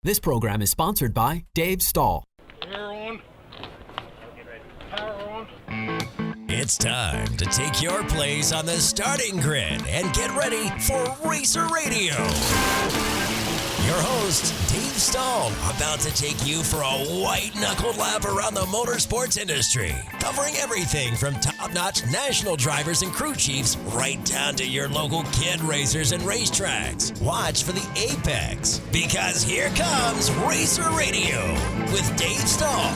This program is sponsored by Dave Stahl. Power on. Power on. It's time to take your place on the starting grid and get ready for Racer Radio. Your host, Dave Stahl, about to take you for a white-knuckled lap around the motorsports industry, covering everything from top-notch national drivers and crew chiefs right down to your local kid racers and racetracks. Watch for the apex, because here comes Racer Radio with Dave Stahl.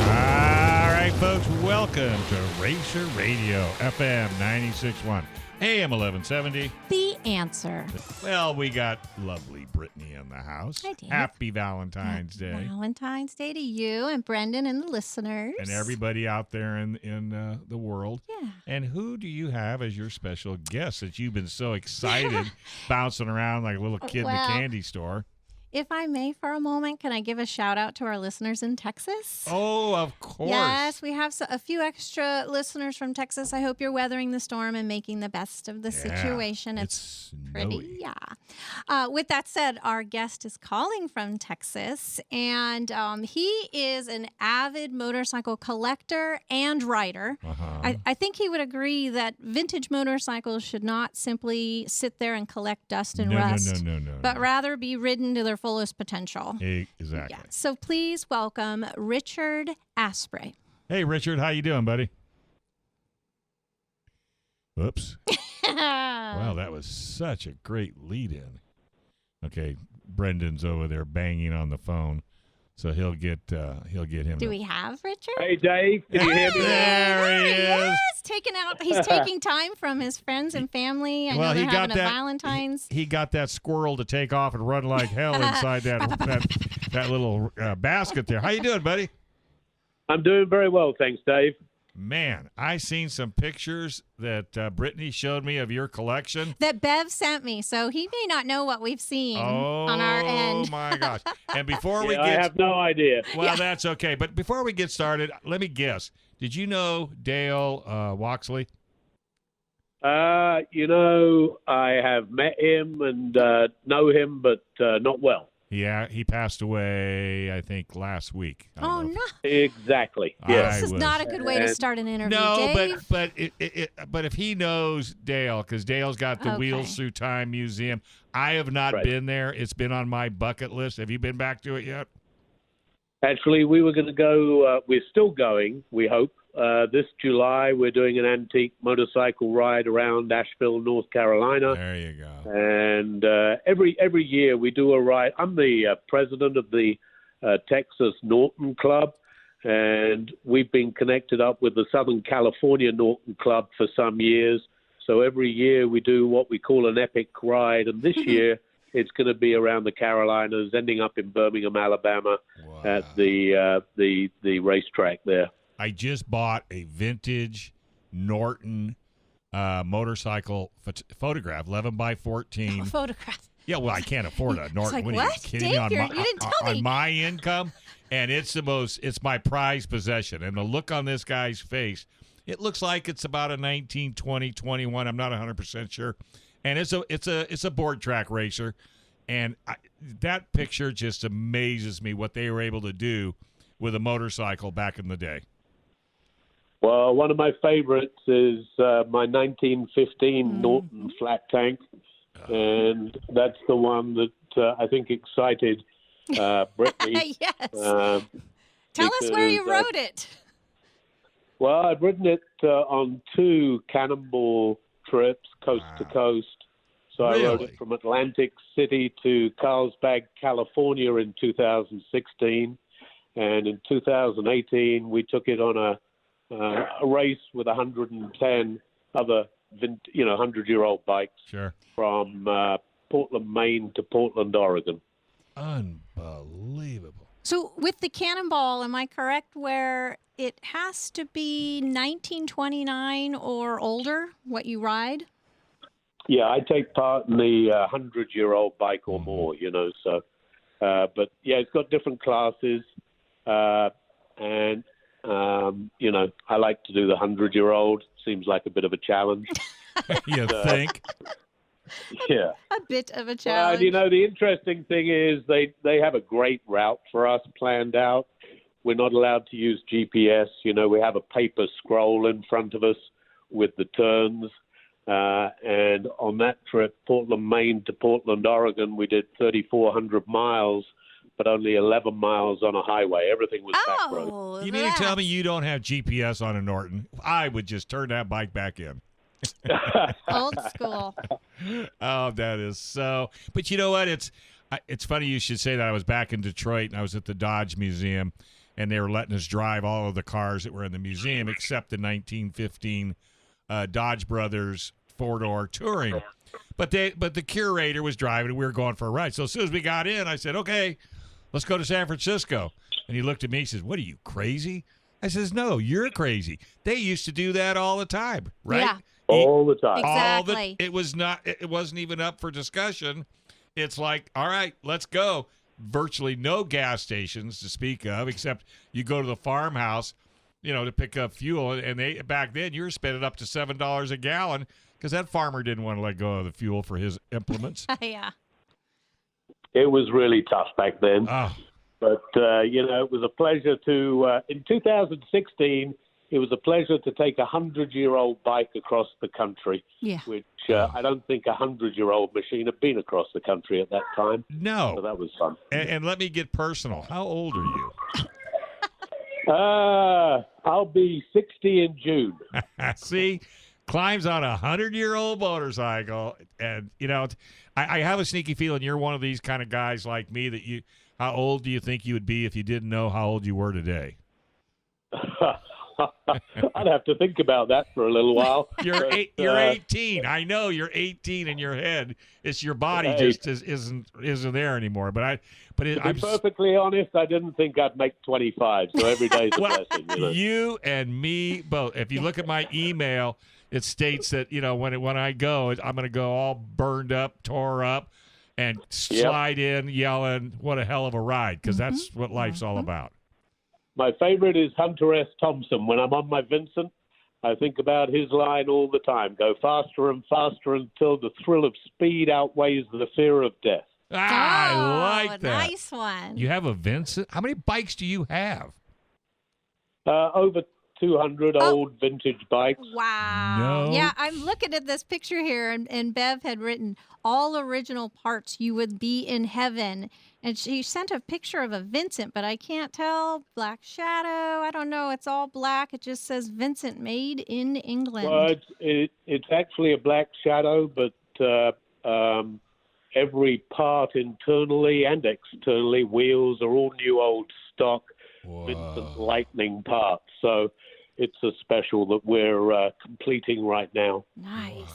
All right, folks, welcome to Racer Radio, FM 96.1, AM 1170. The answer. Well, we got lovely Britney in the house. Hi, Dave. Happy Valentine's Day. Valentine's Day to you and Brendan and the listeners. And everybody out there in the world. Yeah. And who do you have as your special guest that you've been so excited bouncing around like a little kid in the candy store? If I may for a moment, can I give a shout out to our listeners in Texas? Oh, of course. Yes, we have a few extra listeners from Texas. I hope you're weathering the storm and making the best of the situation. It's pretty, with that said, our guest is calling from Texas, and he is an avid motorcycle collector and rider. I think he would agree that vintage motorcycles should not simply sit there and collect dust and rust, but rather be ridden to their fullest potential. Exactly. Yeah. So please welcome Richard Asprey. Hey, Richard, how you doing, buddy? Whoops. Wow, that was such a great lead-in. Okay, Brendan's over there banging on the phone, so he'll get him. Do we have Richard? Hey, Dave. Can you hear me? There he is. He's taking time from his friends and family. I know they're having a Valentine's. He got that squirrel to take off and run like hell inside that little basket there. How you doing, buddy? I'm doing very well, thanks, Dave. Man, I seen some pictures that Britney showed me of your collection. That Bev sent me, so he may not know what we've seen on our end. Oh, my gosh. And before we I have no idea. Well, that's okay. But before we get started, let me guess. Did you know Dale Waxley? I have met him and know him, but not well. Yeah, he passed away, I think, last week. Oh, no. Exactly. Yes. This is not a good way to start an interview, No, Dave. but if he knows Dale, because Dale's got the Wheels Through Time Museum. I have not been there. It's been on my bucket list. Have you been back to it yet? Actually, we were going to go. We're still going, we hope. This July, we're doing an antique motorcycle ride around Asheville, North Carolina. There you go. And every year we do a ride. I'm the president of the Texas Norton Club, and we've been connected up with the Southern California Norton Club for some years. So every year we do what we call an epic ride, and this year it's going to be around the Carolinas, ending up in Birmingham, Alabama, at the racetrack there. I just bought a vintage Norton motorcycle photograph, 11 by 14. Photograph. Yeah, well, I can't afford a Norton. Like, what what? Are you kidding Dave, me? you didn't tell me. On my income, and it's my prized possession. And the look on this guy's face, it looks like it's about a 1920, 21. I'm not 100% sure. And it's a board track racer. And that picture just amazes me what they were able to do with a motorcycle back in the day. Well, one of my favorites is my 1915 Norton flat tank, and that's the one that I think excited Britney. Yes. Tell us where you rode it. Well, I've ridden it on 2 Cannonball trips, coast to coast. So Really? I rode it from Atlantic City to Carlsbad, California in 2016. And in 2018, we took it on a race with 110 other, 100-year-old bikes from Portland, Maine to Portland, Oregon. Unbelievable. So with the Cannonball, am I correct where it has to be 1929 or older, what you ride? Yeah, I take part in the 100-year-old bike or more, so. But, yeah, it's got different classes. And I like to do the 100-year-old. Seems like a bit of a challenge. You think? Yeah. A bit of a Well, challenge. and, the interesting thing is they have a great route for us planned out. We're not allowed to use GPS. We have a paper scroll in front of us with the turns. And on that trip, Portland, Maine to Portland, Oregon, we did 3,400 miles, but only 11 miles on a highway. Everything was back road. Oh, You mean to tell me you don't have GPS on a Norton? I would just turn that bike back in. old school. Oh, that is so. But you know what? It's funny you should say that. I was back in Detroit, and I was at the Dodge Museum, and they were letting us drive all of the cars that were in the museum except the 1915 Dodge Brothers four-door Touring. But the curator was driving, and we were going for a ride. So as soon as we got in, I said, okay, let's go to San Francisco. And he looked at me and says, what are you, crazy? I says, no, you're crazy. They used to do that all the time, right? Yeah. All the time. Exactly. It wasn't even up for discussion. It's like, all right, let's go. Virtually no gas stations to speak of, except you go to the farmhouse, to pick up fuel. And they back then you were spending up to $7 a gallon because that farmer didn't want to let go of the fuel for his implements. Yeah. It was really tough back then. Oh. But, it was a pleasure in 2016, it was a pleasure to take a 100-year-old bike across the country, which I don't think a 100-year-old machine had been across the country at that time. No. So that was fun. And let me get personal. How old are you? I'll be 60 in June. See, climbs on a 100-year-old motorcycle. And, I have a sneaky feeling you're one of these kind of guys like me that how old do you think you would be if you didn't know how old you were today? I'd have to think about that for a little while. You're 18. I know you're 18 in your head. It's your body just isn't there anymore. But to be perfectly honest, I didn't think I'd make 25. So every day's a blessing. You and me both. If you look at my email, it states that when I go, I'm going to go all burned up, tore up, and slide in yelling, "What a hell of a ride!" Because that's what life's all about. My favorite is Hunter S. Thompson. When I'm on my Vincent, I think about his line all the time. Go faster and faster until the thrill of speed outweighs the fear of death. I like that. Nice one. You have a Vincent? How many bikes do you have? Over 200 old vintage bikes. Wow. No. Yeah, I'm looking at this picture here, and Bev had written, all original parts, you would be in heaven. And she sent a picture of a Vincent, but I can't tell. Black Shadow. I don't know. It's all black. It just says Vincent made in England. Well, it's actually a Black Shadow, but every part internally and externally, wheels are all new old stock Vincent Lightning parts. So it's a special that we're completing right now. Nice. Wow.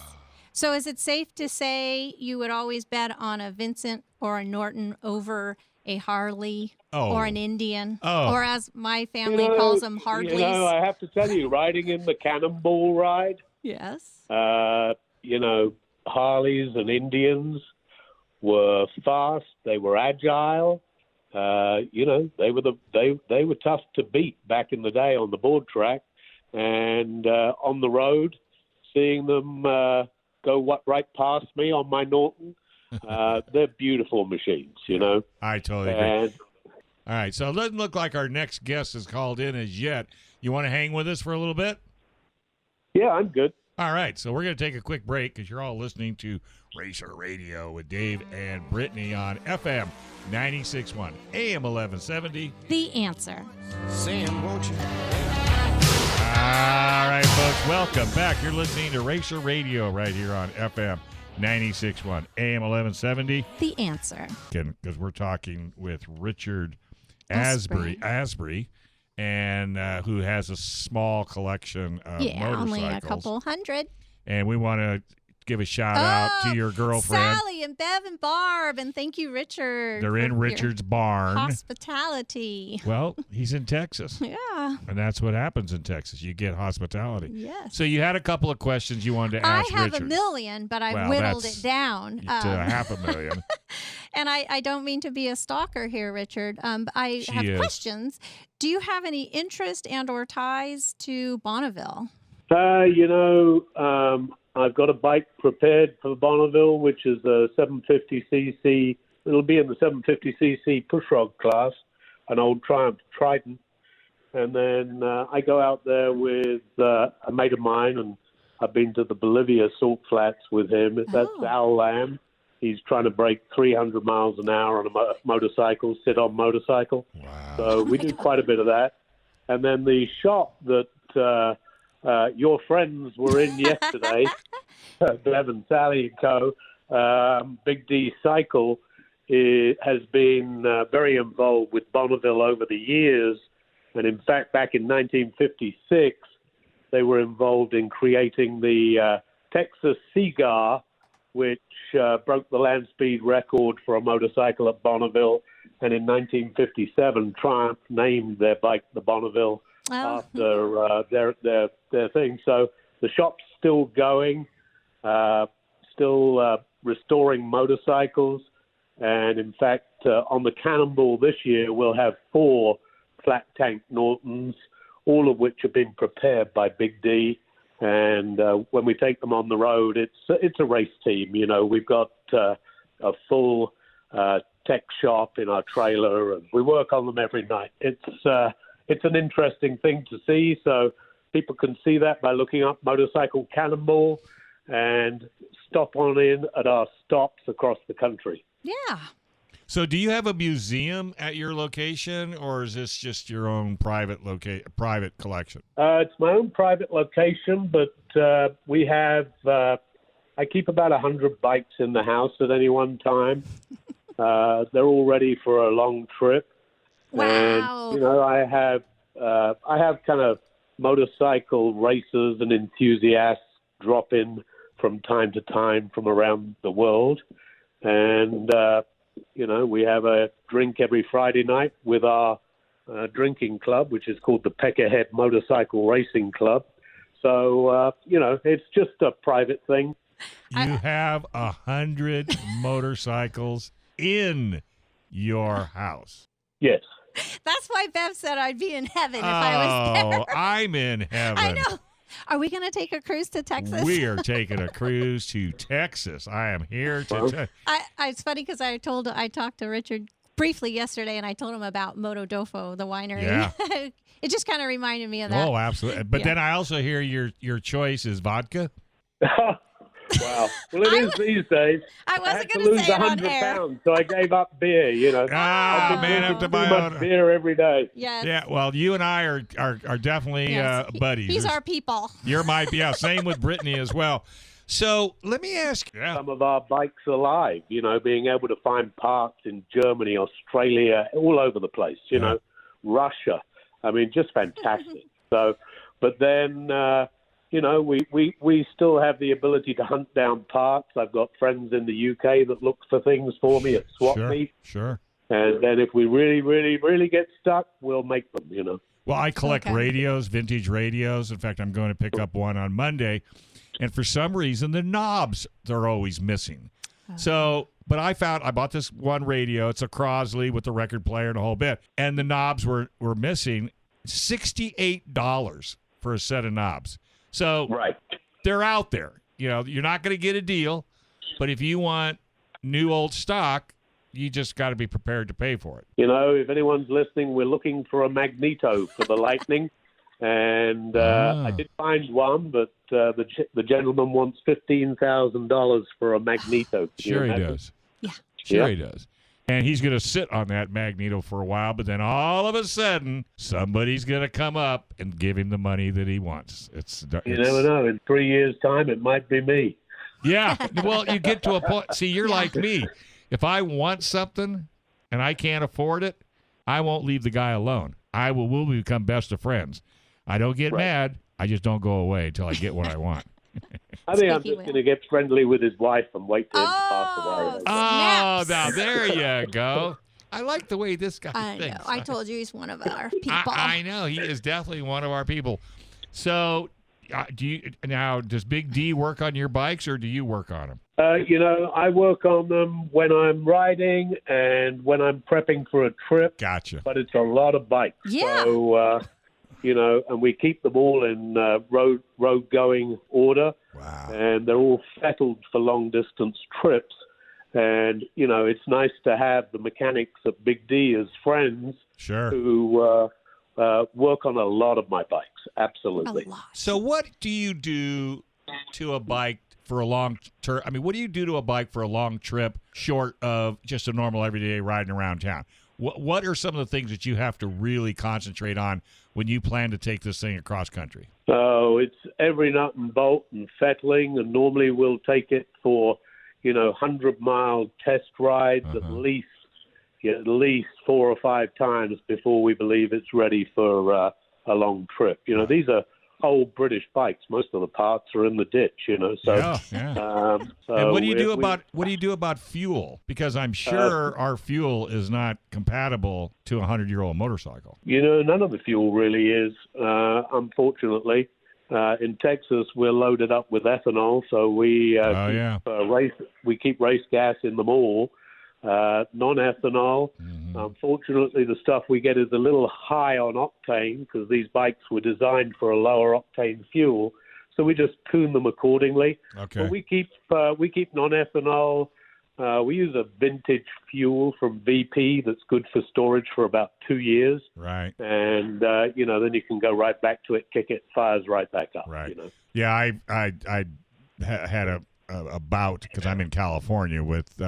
So is it safe to say you would always bet on a Vincent or a Norton over a Harley or an Indian? Or as my family calls them, Hardleys? I have to tell you, riding in the Cannonball ride, yes. Harleys and Indians were fast. They were agile. They were tough to beat back in the day on the board track, and on the road, seeing them go right past me on my Norton. They're beautiful machines, I totally agree. All right, so it doesn't look like our next guest has called in as yet. You want to hang with us for a little bit? Yeah, I'm good. All right, so we're going to take a quick break because you're all listening to Racer Radio with Dave and Brittany on FM 96.1, AM 1170. The Answer. Saying, won't you? All right, folks, welcome back. You're listening to Racer Radio right here on FM 96.1, AM 1170. The Answer. Because we're talking with Richard Asprey, and who has a small collection of motorcycles. Only a couple hundred. And we want to give a shout out to your girlfriend. Sally and Bev and Barb, and thank you, Richard. They're in Richard's barn. Hospitality. Well, he's in Texas. Yeah. And that's what happens in Texas. You get hospitality. Yes. So you had a couple of questions you wanted to ask Richard. I have Richard. a million, but I whittled it down. To $500,000. And I don't mean to be a stalker here, Richard. I have questions. Do you have any interest and or ties to Bonneville? I've got a bike prepared for Bonneville, which is a 750cc. It'll be in the 750cc pushrod class, an old Triumph Trident. And then I go out there with a mate of mine, and I've been to the Bolivia salt flats with him. That's Al Lamb. He's trying to break 300 miles an hour on a motorcycle, sit-on motorcycle. Wow. So we do quite a bit of that. And then the shop that your friends were in yesterday, Bev and Sally and Co., Big D Cycle, has been very involved with Bonneville over the years. And in fact, back in 1956, they were involved in creating the Texas Cigar, which broke the land speed record for a motorcycle at Bonneville. And in 1957, Triumph named their bike the Bonneville after their thing. So the shop's still going, still restoring motorcycles. And in fact, on the Cannonball this year, we'll have 4 flat tank Nortons, all of which have been prepared by Big D. And when we take them on the road, it's a race team. You know, we've got a full tech shop in our trailer, and we work on them every night. It's an interesting thing to see. So people can see that by looking up Motorcycle Cannonball and stop on in at our stops across the country. Yeah. So do you have a museum at your location, or is this just your own private collection? It's my own private location, but we have I keep about 100 bikes in the house at any one time. They're all ready for a long trip. Wow. And, I have kind of motorcycle racers and enthusiasts drop in from time to time from around the world. And, we have a drink every Friday night with our drinking club, which is called the Peckerhead Motorcycle Racing Club. So, it's just a private thing. You have 100 motorcycles in your house. Yes. That's why Bev said I'd be in heaven if I was there. Oh, I'm in heaven. I know. Are we going to take a cruise to Texas? We are taking a cruise to Texas. I am here to. It's funny because I talked to Richard briefly yesterday, and I told him about Motodofo, the winery. Yeah. It just kind of reminded me of that. Oh, absolutely. But then I also hear your choice is vodka. Wow. Well, it is these days. I wasn't had to going to lose say it on 100 air. pounds, so I gave up beer. Man, up to my too much own. beer every day. Yes. Yeah, well, you and I are definitely Yes. buddies. He's our people. You're my same with Britney as well. So let me ask you. Some of our bikes alive, being able to find parts in Germany, Australia, all over the place, Russia. I mean, just fantastic. So, but then, we still have the ability to hunt down parts. I've got friends in the UK that look for things for me at swap meet. Sure. And then if we really, really, really get stuck, we'll make them, Well, I collect radios, vintage radios. In fact, I'm going to pick up one on Monday. And for some reason, the knobs, they're always missing. So, but I bought this one radio. It's a Crosley with the record player and a whole bit. And the knobs were missing. $68 for a set of knobs. So they're out there. You're not going to get a deal. But if you want new old stock, you just got to be prepared to pay for it. If anyone's listening, we're looking for a magneto for the Lightning. And I did find one, but the gentleman wants $15,000 for a magneto. Sure he does. Yeah. Sure he does. And he's going to sit on that magneto for a while, but then all of a sudden, somebody's going to come up and give him the money that he wants. You never know. In 3 years' time, it might be me. Yeah. Well, you get to a point. See, you're like me. If I want something and I can't afford it, I won't leave the guy alone. We'll become best of friends. I don't get mad. I just don't go away until I get what I want. I think I'm just going to get friendly with his wife and wait till him to pass away. Oh, now there you go. I like the way this guy thinks. I know. I told you he's one of our people. I know. He is definitely one of our people. So, does Big D work on your bikes, or do you work on them? I work on them when I'm riding and when I'm prepping for a trip. Gotcha. But it's a lot of bikes. Yeah. So, and we keep them all in road going order. Wow. And they're all settled for long distance trips. And, it's nice to have the mechanics at Big D as friends Sure. who work on a lot of my bikes. Absolutely. A lot. So what do you do to a bike for a long term? I mean, what do you do to a bike for a long trip short of just a normal everyday riding around town? What are some of the things that you have to really concentrate on when you plan to take this thing across country? Oh, it's every nut and bolt and fettling, and normally we'll take it for, 100-mile test rides at least 4 or 5 times before we believe it's ready for a long trip. These are old British bikes. Most of the parts are in the ditch. So. Yeah. And what do you do about fuel? Because I'm sure our fuel is not compatible to a 100-year-old motorcycle. None of the fuel really is, unfortunately. In Texas, we're loaded up with ethanol, so we keep race gas in them all. Non-ethanol. Mm-hmm. Unfortunately, the stuff we get is a little high on octane because these bikes were designed for a lower octane fuel. So we just tune them accordingly. Okay. But we keep non-ethanol. We use a vintage fuel from VP that's good for storage for about 2 years. Right. And then you can go right back to it, kick it, fires right back up. Right. Yeah, I had a bout because I'm in California with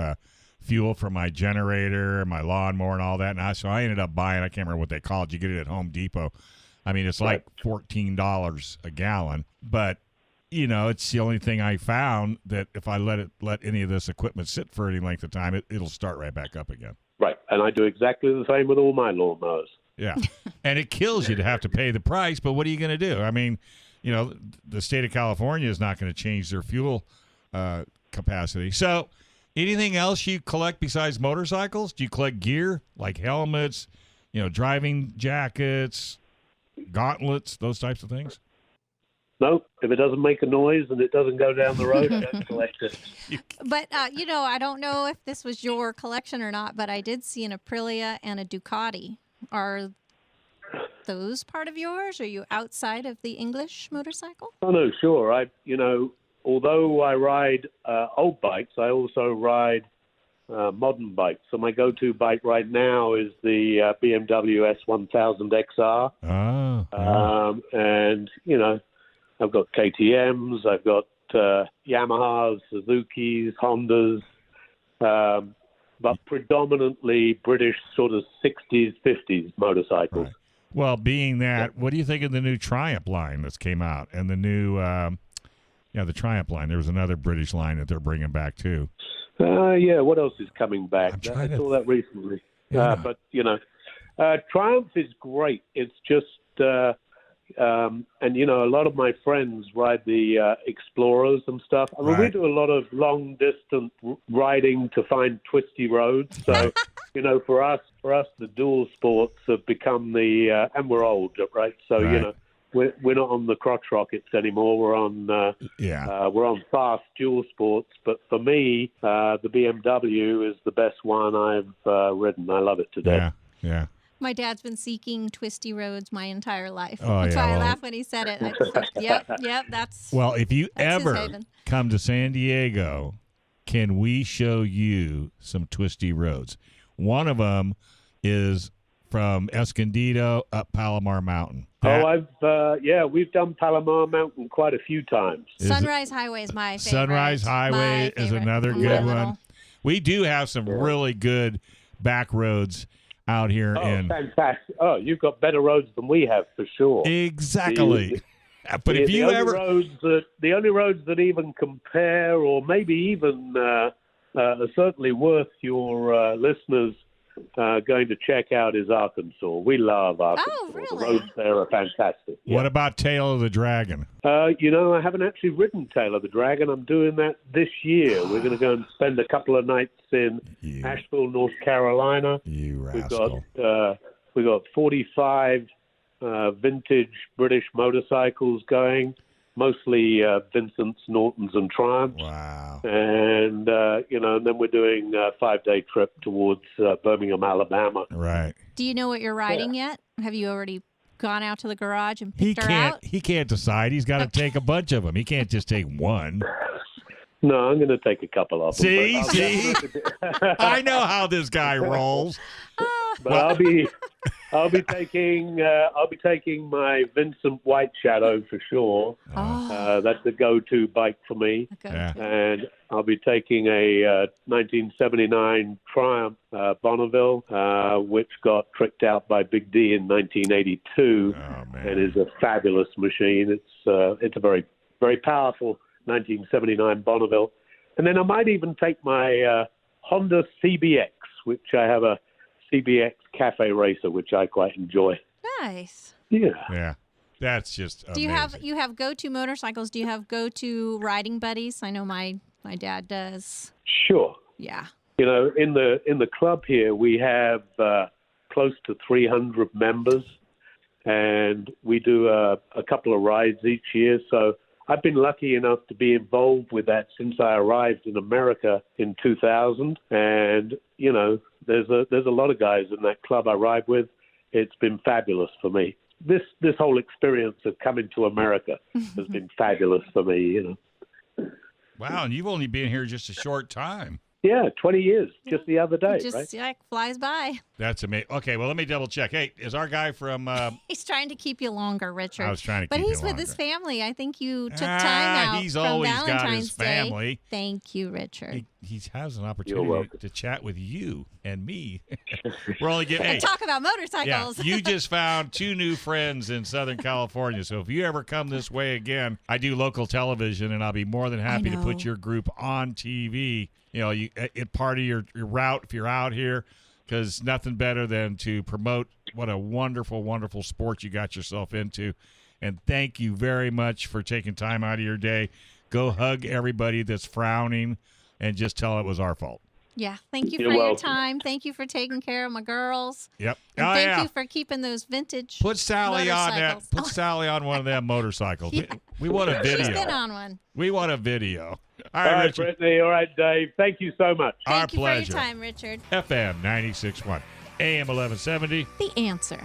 fuel for my generator, my lawnmower, and all that. And so I ended up buying, I can't remember what they call it. You get it at Home Depot. I mean, it's like $14 a gallon. But, it's the only thing I found that if I let any of this equipment sit for any length of time, it'll start right back up again. Right. And I do exactly the same with all my lawnmowers. Yeah. And it kills you to have to pay the price, but what are you going to do? I mean, the state of California is not going to change their fuel capacity. So anything else you collect besides motorcycles? Do you collect gear like helmets, driving jackets, gauntlets, those types of things? No, if it doesn't make a noise and it doesn't go down the road, I don't collect it. But, I don't know if this was your collection or not, but I did see an Aprilia and a Ducati. Are those part of yours? Are you outside of the English motorcycle? Oh, no, sure. Although I ride old bikes, I also ride modern bikes. So my go-to bike right now is the BMW S1000 XR. Oh. And, I've got KTMs, I've got Yamahas, Suzukis, Hondas, but predominantly British sort of 60s, 50s motorcycles. Right. Well, being that, what do you think of the new Triumph line that's came out and the new the Triumph line? There was another British line that they're bringing back too. What else is coming back? I saw that recently. Yeah. But Triumph is great. It's just, a lot of my friends ride the Explorers and stuff. I mean, we do a lot of long distance riding to find twisty roads. So, for us, the dual sports have become and we're old, right? So, we're not on the crotch rockets anymore. We're on fast dual sports. But for me, the BMW is the best one I've ridden. I love it to death. Yeah. My dad's been seeking twisty roads my entire life. Oh, That's why I laugh when he said it. Yep, that's Well, if you that's ever come to San Diego, can we show you some twisty roads? One of them is from Escondido up Palomar Mountain. We've done Palomar Mountain quite a few times. Sunrise Highway is my favorite. Sunrise Highway is another good one. We do have some really good back roads out here fantastic. Oh, you've got better roads than we have for sure. Exactly. But if you ever the only roads that even compare or maybe even are certainly worth your listeners going to check out is Arkansas. We love Arkansas. Oh, really? The roads there are fantastic. Yeah. What about Tail of the Dragon? I haven't actually ridden Tail of the Dragon. I'm doing that this year. We're going to go and spend a couple of nights in Asheville, North Carolina. You rascal. We've got 45 vintage British motorcycles going, mostly Vincent's, Nortons, and Triumphs. Wow. And, and then we're doing a 5-day trip towards Birmingham, Alabama. Right. Do you know what you're riding yet? Have you already gone out to the garage and He picked her out? He can't decide. He's got to take a bunch of them. He can't just take one. No, I'm going to take a couple of them. See? I know how this guy rolls. But I'll be taking my Vincent White Shadow for sure. That's a go-to bike for me. Yeah. And I'll be taking a 1979 Triumph Bonneville, which got tricked out by Big D in 1982, and is a fabulous machine. It's a very, very powerful 1979 Bonneville. And then I might even take my Honda CBX, which I have a CBX Cafe Racer, which I quite enjoy. Nice. Yeah. Yeah. That's just amazing. You have go-to motorcycles? Do you have go-to riding buddies? I know my dad does. Sure. Yeah. You know, in the club here, we have close to 300 members, and we do a couple of rides each year. So I've been lucky enough to be involved with that since I arrived in America in 2000. And, you know, there's a lot of guys in that club I ride with. It's been fabulous for me. This whole experience of coming to America has been fabulous for me, you know. Wow, and you've only been here just a short time. Yeah, 20 years, just the other day, right? Yeah, flies by. That's amazing. Okay, well, let me double check. Hey, is our guy from... He's trying to keep you longer, Richard. I was trying to keep But you he's with longer. his family. I think you took time out he's from always Valentine's got his family. Day. Thank you, Richard. He has an opportunity to chat with you and me. We're only getting... And talk about Yeah, motorcycles. you just found 2 new friends in Southern California. So if you ever come this way again, I do local television, and I'll be more than happy to put your group on TV. You know, it part of your route if you're out here, because nothing better than to promote what a wonderful, wonderful sport you got yourself into. And thank you very much for taking time out of your day. Go hug everybody that's frowning and just tell it was our fault. Yeah, thank you You're for your welcome. time. Thank you for taking care of my girls. Yep. And thank you for keeping those vintage Put Sally on that. motorcycles. Put Sally on one of them motorcycles. Yeah. We want a video. She's been on one. We want a video. All All right, right, Richard. Brittany. All right, Dave. Thank you so much. Our Thank you pleasure. for your time, Richard. FM 96.1, AM 1170. The answer.